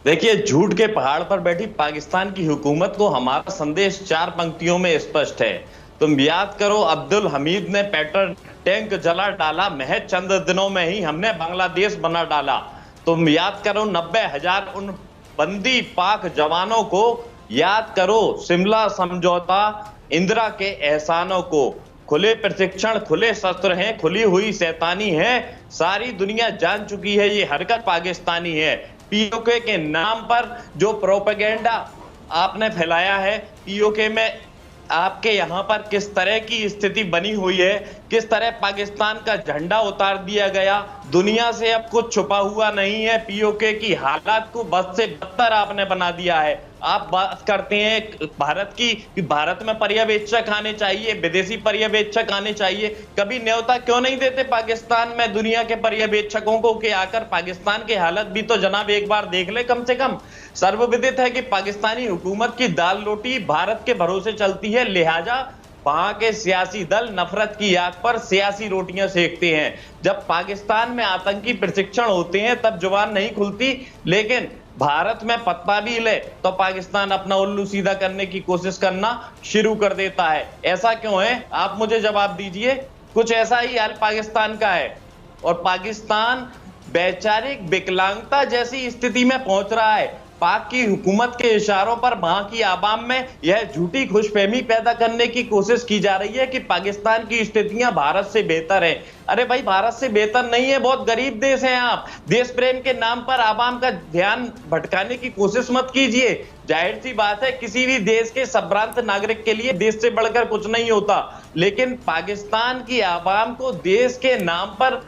देखिए, झूठ के पहाड़ पर बैठी पाकिस्तान की हुकूमत को हमारा संदेश 4 पंक्तियों में स्पष्ट है। तुम याद करो, अब्दुल हमीद ने पेट्रोल टैंक जला डाला, महज चंद दिनों में ही हमने बांग्लादेश बना डाला। तुम याद करो 90,000 उन बंदी पाक जवानों को, याद करो शिमला समझौता, इंदिरा के एहसानों को। खुले प्रशिक्षण, खुले शस्त्र हैं, खुली हुई शैतानी है, सारी दुनिया जान चुकी है ये हरकत पाकिस्तानी है। पीओके के नाम पर जो प्रोपेगेंडा आपने फैलाया है, पीओके में आपके यहां पर किस तरह की स्थिति बनी हुई है, किस तरह पाकिस्तान का झंडा उतार दिया गया, दुनिया से अब कुछ छुपा हुआ नहीं है। पीओके की हालात को बद से बदतर आपने बना दिया है। आप बात करते हैं भारत की कि भारत में पर्यवेक्षक आने चाहिए, विदेशी पर्यवेक्षक आने चाहिए, कभी न्योता क्यों नहीं देते पाकिस्तान में दुनिया के पर्यवेक्षकों को कि आकर पाकिस्तान की हालत भी तो जनाब एक बार देख ले कम से कम। सर्वविदित है कि पाकिस्तानी हुकूमत की दाल रोटी भारत के भरोसे चलती है, लिहाजा वहां के सियासी दल नफरत की आग पर सियासी रोटियां सेकते हैं। जब पाकिस्तान में आतंकी प्रशिक्षण होते हैं तब जुबान नहीं खुलती, लेकिन भारत में पत्ता भी ले तो पाकिस्तान अपना उल्लू सीधा करने की कोशिश करना शुरू कर देता है। ऐसा क्यों है, आप मुझे जवाब दीजिए। कुछ ऐसा ही हाल पाकिस्तान का है और पाकिस्तान वैचारिक विकलांगता जैसी स्थिति में पहुंच रहा है। पाक की हुकूमत के इशारों पर वहां की आवाम में यह झूठी खुशफहमी पैदा करने की कोशिश की जा रही है कि पाकिस्तान की स्थितियां भारत से बेहतर है। अरे भाई, भारत से बेहतर नहीं है, बहुत गरीब देश हैं आप। देश प्रेम के नाम पर आवाम का ध्यान भटकाने की कोशिश मत कीजिए। जाहिर सी बात है, किसी भी देश के संभ्रांत नागरिक के लिए देश से बढ़कर कुछ नहीं होता, लेकिन पाकिस्तान की आवाम को देश के नाम पर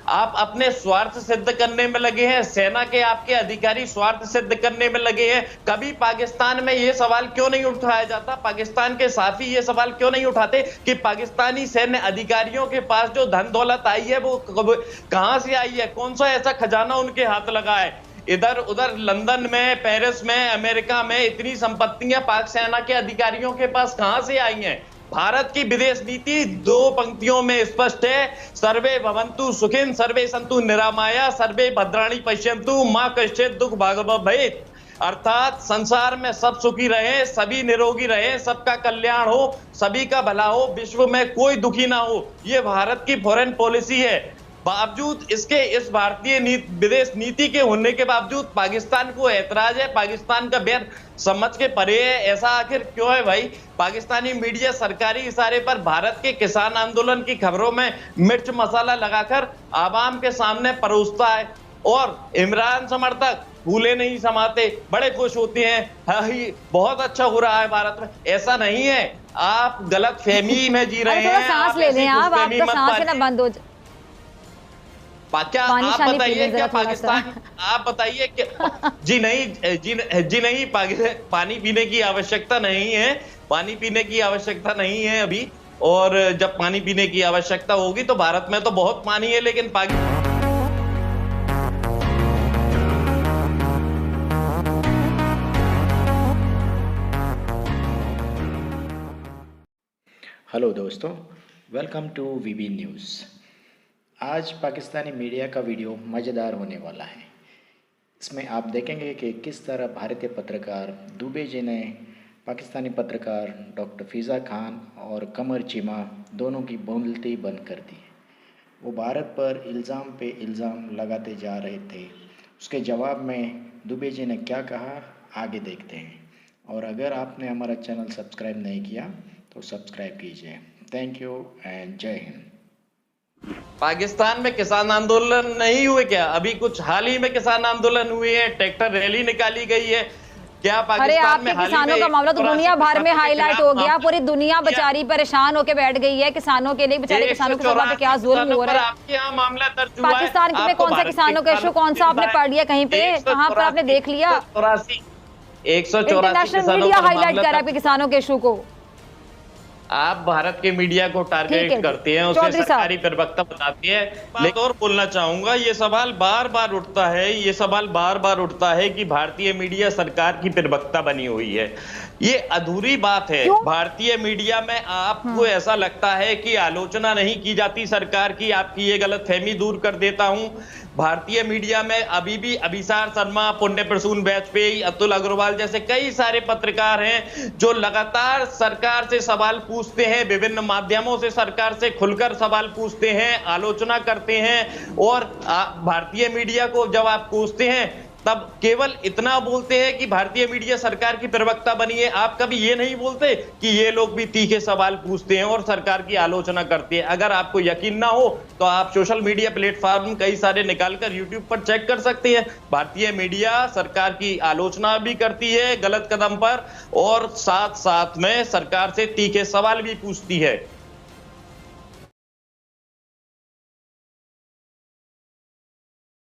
आप अपने स्वार्थ सिद्ध करने में लगे हैं। सेना के आपके अधिकारी स्वार्थ सिद्ध करने में लगे हैं। कभी पाकिस्तान में यह सवाल क्यों नहीं उठाया जाता, पाकिस्तान के साथी ये सवाल क्यों नहीं उठाते कि पाकिस्तानी सैन्य अधिकारियों के पास जो धन दौलत आई है वो कहां से आई है, कौन सा ऐसा खजाना उनके हाथ लगा है। इधर उधर लंदन में, पेरिस में, अमेरिका में इतनी संपत्तियां पाक सेना के अधिकारियों के पास कहां से आई हैं। भारत की विदेश नीति 2 पंक्तियों में स्पष्ट है। सर्वे भवन्तु सुखिन सर्वे सन्तु निरामया सर्वे भद्राणि पश्यन्तु मां कश्चित् दुख भाग् भवेत्। अर्थात संसार में सब सुखी रहे, सभी निरोगी रहे, सबका कल्याण हो, सभी का भला हो, विश्व में कोई दुखी ना हो, ये भारत की फॉरेन पॉलिसी है। बावजूद इसके इस भारतीय विदेश नीति के होने के बावजूद पाकिस्तान को ऐतराज है, पाकिस्तान का बैर समझ के परे है। ऐसा आखिर क्यों है भाई? पाकिस्तानी मीडिया सरकारी इशारे पर भारत के किसान आंदोलन की खबरों में मिर्च मसाला लगाकर आवाम के सामने परोसता है और इमरान समर्थक फूले नहीं समाते, बड़े खुश होते हैं, हाँ ही बहुत अच्छा हो रहा है भारत में। ऐसा नहीं है, आप गलत फहमी में जी रहे हैं। सांस ले लें आप, आपका सांस ना बंद हो जाए। क्या आप बताइए, क्या पाकिस्तान, आप बताइए कि जी नहीं, पानी पीने की आवश्यकता नहीं है, पानी पीने की आवश्यकता नहीं है अभी, और जब पानी पीने की आवश्यकता होगी तो भारत में तो बहुत पानी है, लेकिन हेलो दोस्तों, वेलकम टू वीबी न्यूज़। आज पाकिस्तानी मीडिया का वीडियो मज़ेदार होने वाला है। इसमें आप देखेंगे कि किस तरह भारतीय पत्रकार दुबे जी ने पाकिस्तानी पत्रकार डॉक्टर फ़िज़ा खान और कमर चीमा दोनों की बोलती बंद कर दी। वो भारत पर इल्ज़ाम पे इल्ज़ाम लगाते जा रहे थे। उसके जवाब में दुबे जी ने क्या कहा, आगे देखते हैं। और अगर आपने हमारा चैनल सब्सक्राइब नहीं किया तो सब्सक्राइब कीजिए। थैंक यू एंड जय हिंद। पाकिस्तान में किसान आंदोलन नहीं हुए क्या? अभी कुछ हाल ही में किसान आंदोलन हुए हैं, ट्रैक्टर रैली निकाली गई है क्या पाकिस्तान में? किसानों का मामला तो दुनिया भर में हाईलाइट हो गया, पूरी दुनिया बेचारी परेशान होकर बैठ गई है। किसानों के लिए, बेचारे किसानों के साथ क्या जुल्म हो रहा है। आपके यहाँ मामला दर्ज हुआ है? पाकिस्तान में कौन सा किसानों का इशू, कौन सा आपने पढ़ लिया कहीं पे, कहाँ पर आपने देख लिया? 184 इंटरनेशनल मीडिया हाईलाइट कर रहा है किसानों के इशू को। आप भारत के मीडिया को टारगेट करते हैं, उसे सरकारी प्रवक्ता बताती है। लेकिन और बोलना चाहूंगा, ये सवाल बार बार उठता है कि भारतीय मीडिया सरकार की प्रवक्ता बनी हुई है। ये अधूरी बात है। भारतीय मीडिया में आपको ऐसा लगता है कि आलोचना नहीं की जाती सरकार की, आपकी ये गलतफहमी दूर कर देता हूं। भारतीय मीडिया में अभी भी अभिसार शर्मा, पुण्य प्रसून वाजपेयी, अतुल अग्रवाल जैसे कई सारे पत्रकार हैं जो लगातार सरकार से सवाल पूछते हैं, विभिन्न माध्यमों से सरकार से खुलकर सवाल पूछते हैं, आलोचना करते हैं। और भारतीय मीडिया को जब आप पूछते हैं तब केवल इतना बोलते हैं कि भारतीय मीडिया सरकार की प्रवक्ता बनी है। आप कभी ये नहीं बोलते कि ये लोग भी तीखे सवाल पूछते हैं और सरकार की आलोचना करते हैं। अगर आपको यकीन ना हो तो आप सोशल मीडिया प्लेटफॉर्म कई सारे निकालकर यूट्यूब पर चेक कर सकते हैं। भारतीय मीडिया सरकार की आलोचना भी करती है गलत कदम पर, और साथ साथ में सरकार से तीखे सवाल भी पूछती है।